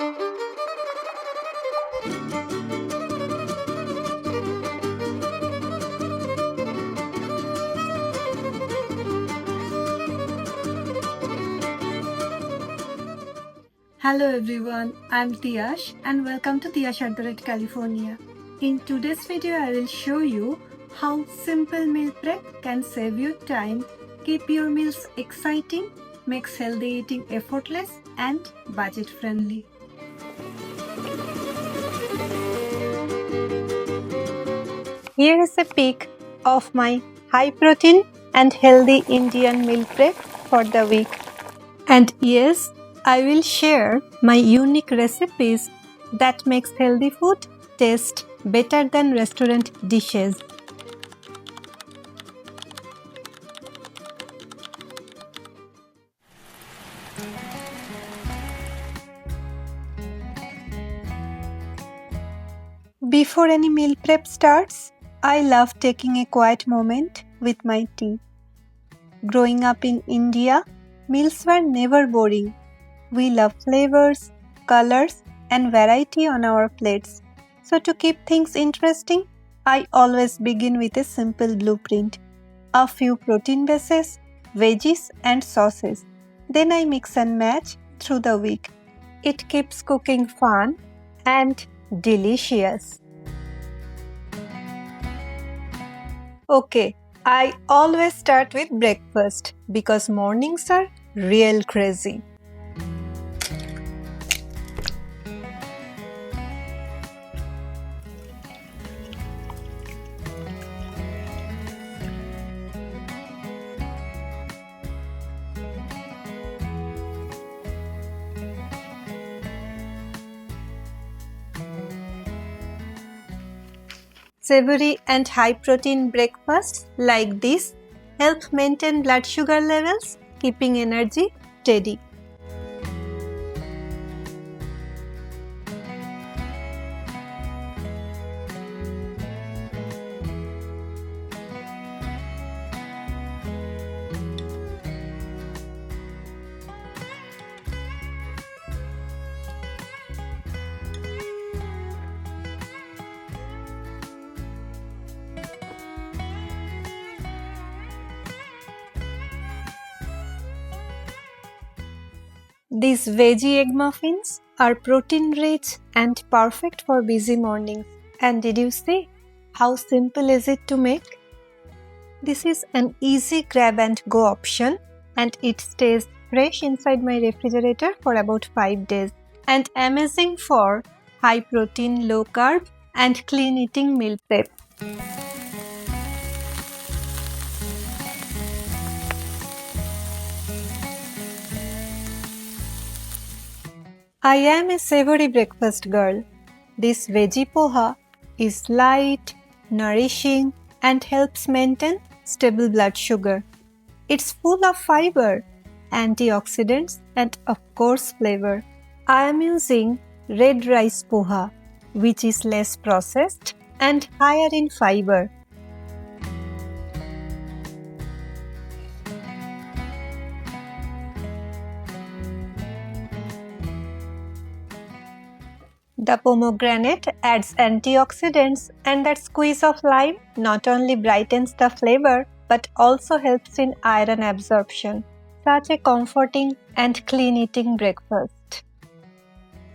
Hello everyone, I'm Tiash and welcome to Tiash @ California. In today's video, I will show you how simple meal prep can save you time, keep your meals exciting, makes healthy eating effortless and budget friendly. Here is a pic of my high protein and healthy Indian meal prep for the week. And yes, I will share my unique recipes that makes healthy food taste better than restaurant dishes. Before any meal prep starts, I love taking a quiet moment with my tea. Growing up in India, meals were never boring. We love flavors, colors, and variety on our plates. So to keep things interesting, I always begin with a simple blueprint. A few protein bases, veggies, and sauces. Then I mix and match through the week. It keeps cooking fun and delicious. Okay, I always start with breakfast because mornings are real crazy. Savory and high-protein breakfasts like this help maintain blood sugar levels, keeping energy steady. These veggie egg muffins are protein-rich and perfect for busy mornings. And did you see how simple is it to make? This is an easy grab and go option and it stays fresh inside my refrigerator for about 5 days. And amazing for high protein, low carb and clean eating meal prep. I am a savory breakfast girl. This veggie poha is light, nourishing, and helps maintain stable blood sugar. It's full of fiber, antioxidants, and of course flavor. I am using red rice poha, which is less processed and higher in fiber. The pomegranate adds antioxidants and that squeeze of lime not only brightens the flavor but also helps in iron absorption. Such a comforting and clean eating breakfast.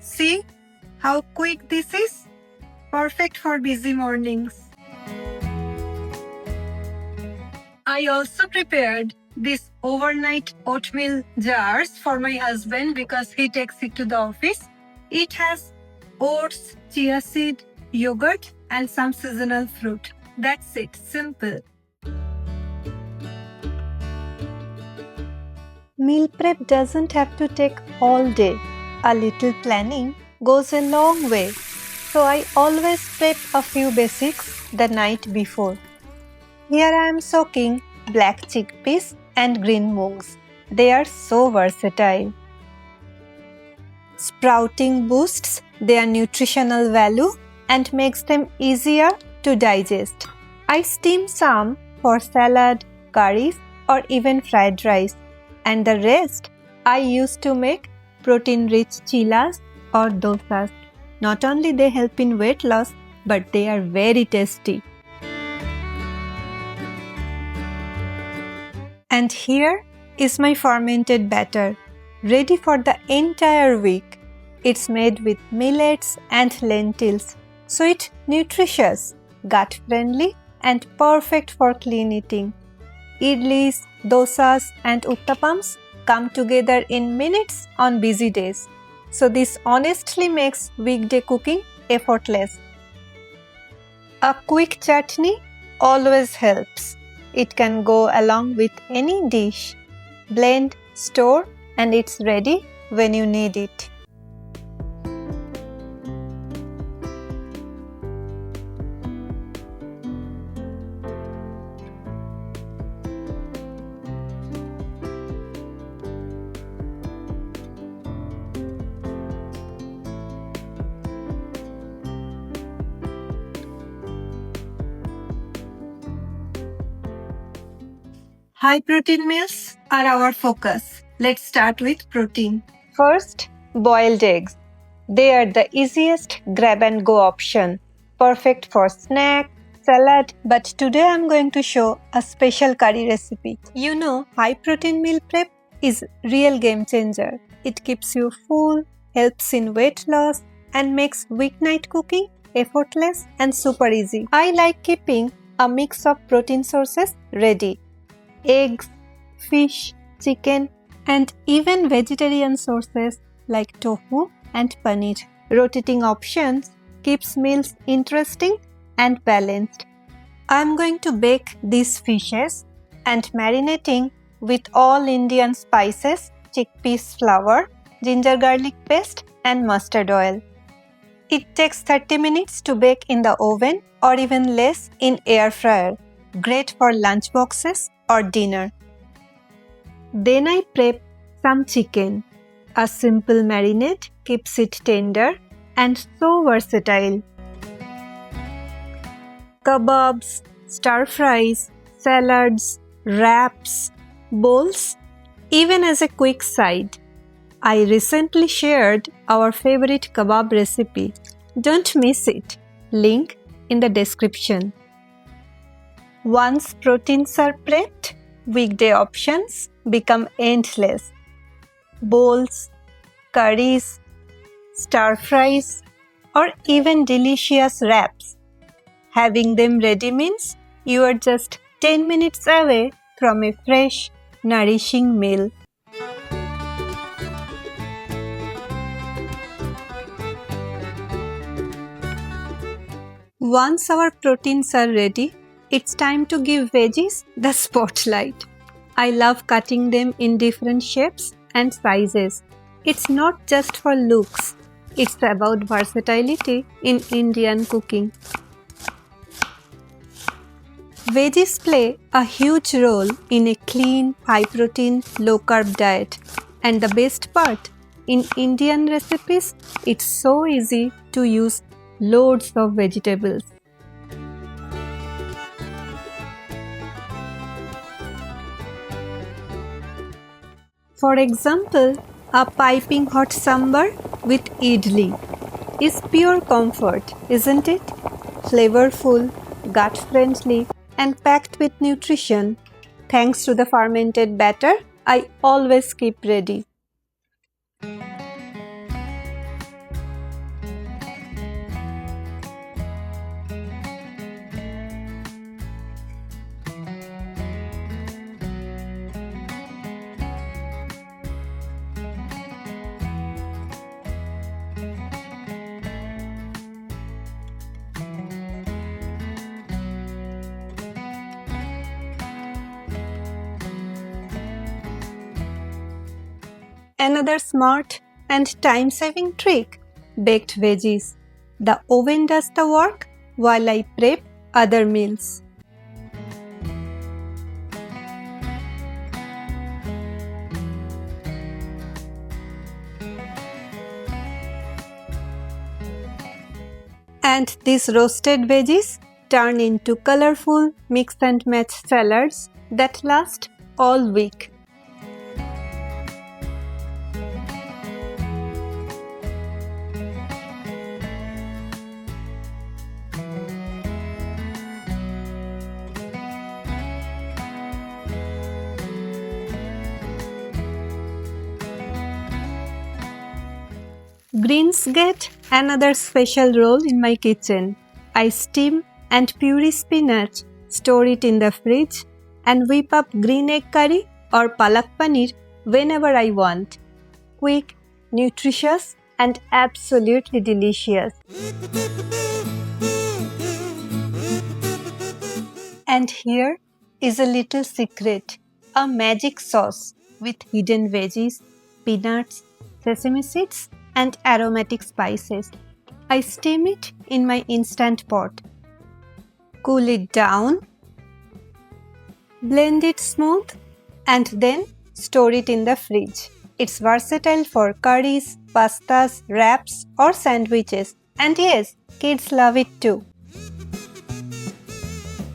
See how quick this is? Perfect for busy mornings. I also prepared these overnight oatmeal jars for my husband because he takes it to the office. It has oats, chia seed, yogurt, and some seasonal fruit. That's it, simple. Meal prep doesn't have to take all day. A little planning goes a long way. So I always prep a few basics the night before. Here I am soaking black chickpeas and green moongs. They are so versatile. Sprouting boosts their nutritional value and makes them easier to digest. I steam some for salad, curries, or even fried rice, and the rest I use to make protein-rich chilas or dosas. Not only they help in weight loss, but they are very tasty. And here is my fermented batter, ready for the entire week. It's made with millets and lentils, so it's nutritious, gut-friendly, and perfect for clean eating. Idlis, dosas, and uttapams come together in minutes on busy days. So this honestly makes weekday cooking effortless. A quick chutney always helps. It can go along with any dish. Blend, store, and it's ready when you need it. High protein meals are our focus. Let's start with protein. First, boiled eggs. They are the easiest grab and go option. Perfect for snack, salad, but today I'm going to show a special curry recipe. You know, high protein meal prep is real game changer. It keeps you full, helps in weight loss, and makes weeknight cooking effortless and super easy. I like keeping a mix of protein sources ready. Eggs, fish, chicken, and even vegetarian sources like tofu and paneer. Rotating options keeps meals interesting and balanced. I'm going to bake these fishes and marinating with all Indian spices, chickpeas flour, ginger garlic paste, and mustard oil. It takes 30 minutes to bake in the oven or even less in air fryer. Great for lunch boxes or dinner. Then I prep some chicken. A simple marinade keeps it tender and so versatile. Kebabs, stir fries, salads, wraps, bowls, even as a quick side. I recently shared our favorite kebab recipe. Don't miss it. Link in the description. Once proteins are prepped, weekday options become endless. Bowls, curries, stir fries, or even delicious wraps. Having them ready means you are just 10 minutes away from a fresh, nourishing meal. Once our proteins are ready, it's time to give veggies the spotlight. I love cutting them in different shapes and sizes. It's not just for looks, it's about versatility in Indian cooking. Veggies play a huge role in a clean, high-protein, low-carb diet. And the best part, in Indian recipes, it's so easy to use loads of vegetables. For example, a piping hot sambar with idli is pure comfort, isn't it? Flavorful, gut-friendly, and packed with nutrition. Thanks to the fermented batter, I always keep ready. Another smart and time-saving trick, baked veggies. The oven does the work while I prep other meals. And these roasted veggies turn into colorful mix and match salads that last all week. Greens get another special role in my kitchen. I steam and puree spinach, store it in the fridge, and whip up green egg curry or palak paneer whenever I want. Quick, nutritious, and absolutely delicious. And here is a little secret, a magic sauce with hidden veggies, peanuts, sesame seeds, and aromatic spices. I steam it in my instant pot. Cool it down, blend it smooth, and then store it in the fridge. It's versatile for curries, pastas, wraps, or sandwiches. And yes, kids love it too.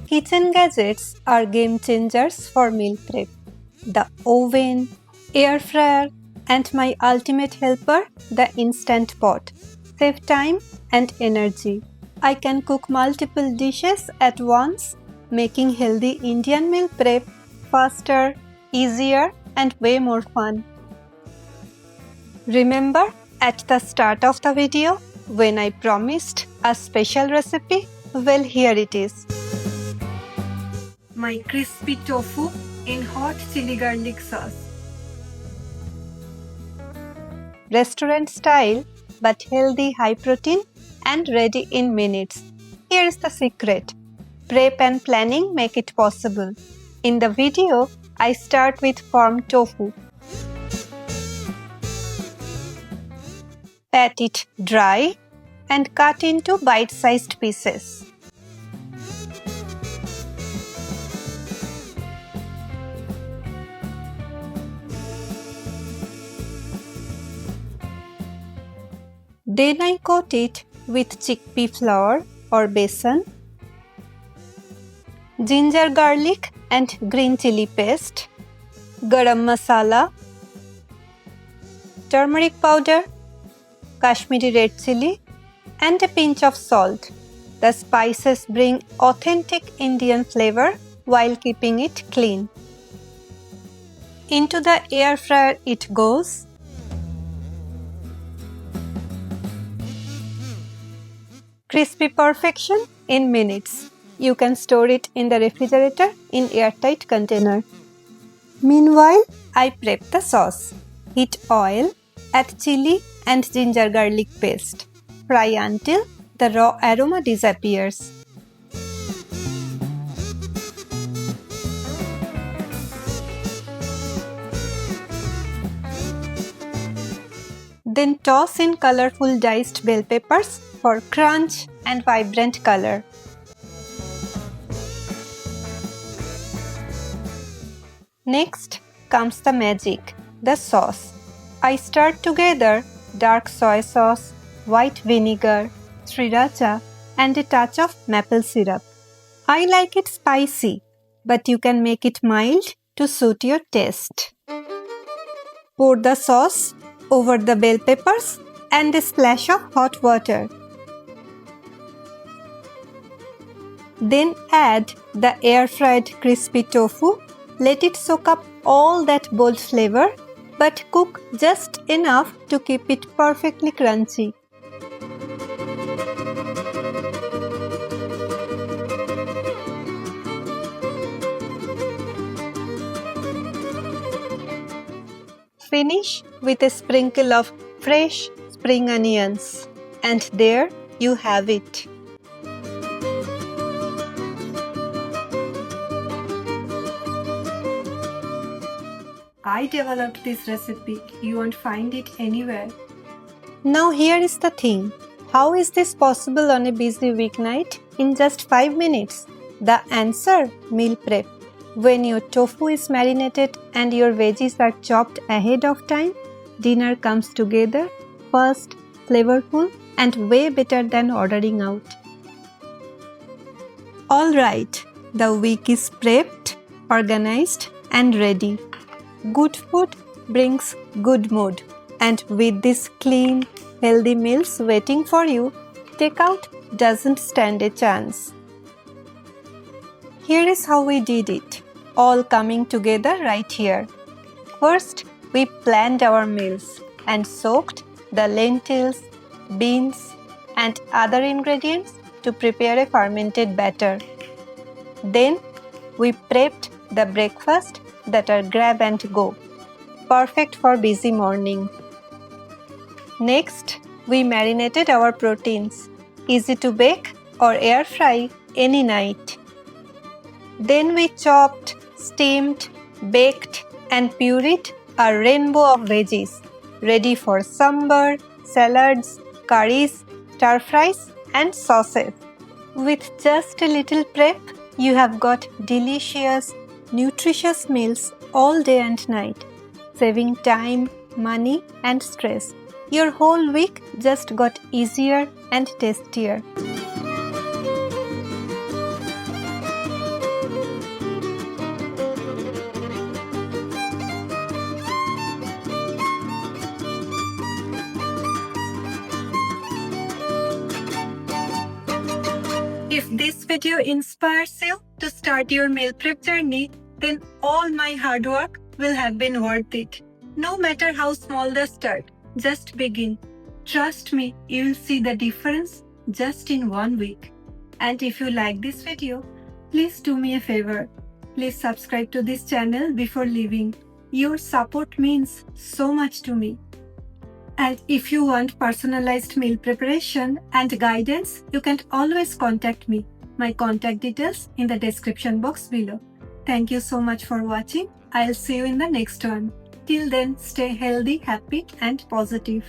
Kitchen gadgets are game changers for meal prep. The oven, air fryer, and my ultimate helper, the instant pot, save time and energy. I can cook multiple dishes at once, making healthy Indian meal prep faster, easier, and way more fun. Remember at the start of the video when I promised a special recipe? Well, here it is. My crispy tofu in hot chili garlic sauce. Restaurant style but healthy, high protein and ready in minutes. Here is the secret. Prep and planning make it possible. In the video, I start with firm tofu. Pat it dry and cut into bite-sized pieces. Then I coat it with chickpea flour or besan, ginger garlic and green chili paste, garam masala, turmeric powder, Kashmiri red chili, and a pinch of salt. The spices bring authentic Indian flavor while keeping it clean. Into the air fryer it goes. Crispy perfection in minutes. You can store it in the refrigerator in airtight container. Meanwhile, I prep the sauce. Heat oil, add chili and ginger garlic paste. Fry until the raw aroma disappears. Then toss in colorful diced bell peppers for crunch and vibrant color. Next comes the magic, the sauce. I stir together dark soy sauce, white vinegar, sriracha, and a touch of maple syrup. I like it spicy, but you can make it mild to suit your taste. Pour the sauce over the bell peppers and a splash of hot water. Then add the air-fried crispy tofu. Let it soak up all that bold flavor, but cook just enough to keep it perfectly crunchy. Finish with a sprinkle of fresh spring onions. And there you have it. I developed this recipe. You won't find it anywhere. Now here is the thing. How is this possible on a busy weeknight in just 5 minutes? The answer: meal prep. When your tofu is marinated and your veggies are chopped ahead of time, dinner comes together fast, flavorful, and way better than ordering out. Alright, the week is prepped, organized, and ready. Good food brings good mood, and with these clean, healthy meals waiting for you, takeout doesn't stand a chance. Here is how we did it, all coming together right here. First, we planned our meals and soaked the lentils, beans, and other ingredients to prepare a fermented batter. Then we prepped the breakfast that are grab and go, perfect for busy morning. Next, we marinated our proteins, easy to bake or air fry any night. Then we chopped, steamed, baked, and pureed a rainbow of veggies, ready for sambar, salads, curries, stir fries, and sauces. With just a little prep, you have got delicious, nutritious meals all day and night, saving time, money, and stress. Your whole week just got easier and tastier. If this video inspires you to start your meal prep journey, then all my hard work will have been worth it. No matter how small the start, just begin. Trust me, you will see the difference just in 1 week. And if you like this video, please do me a favor. Please subscribe to this channel before leaving. Your support means so much to me. And if you want personalized meal preparation and guidance, you can always contact me. My contact details in the description box below. Thank you so much for watching. I'll see you in the next one. Till then, stay healthy, happy, and positive.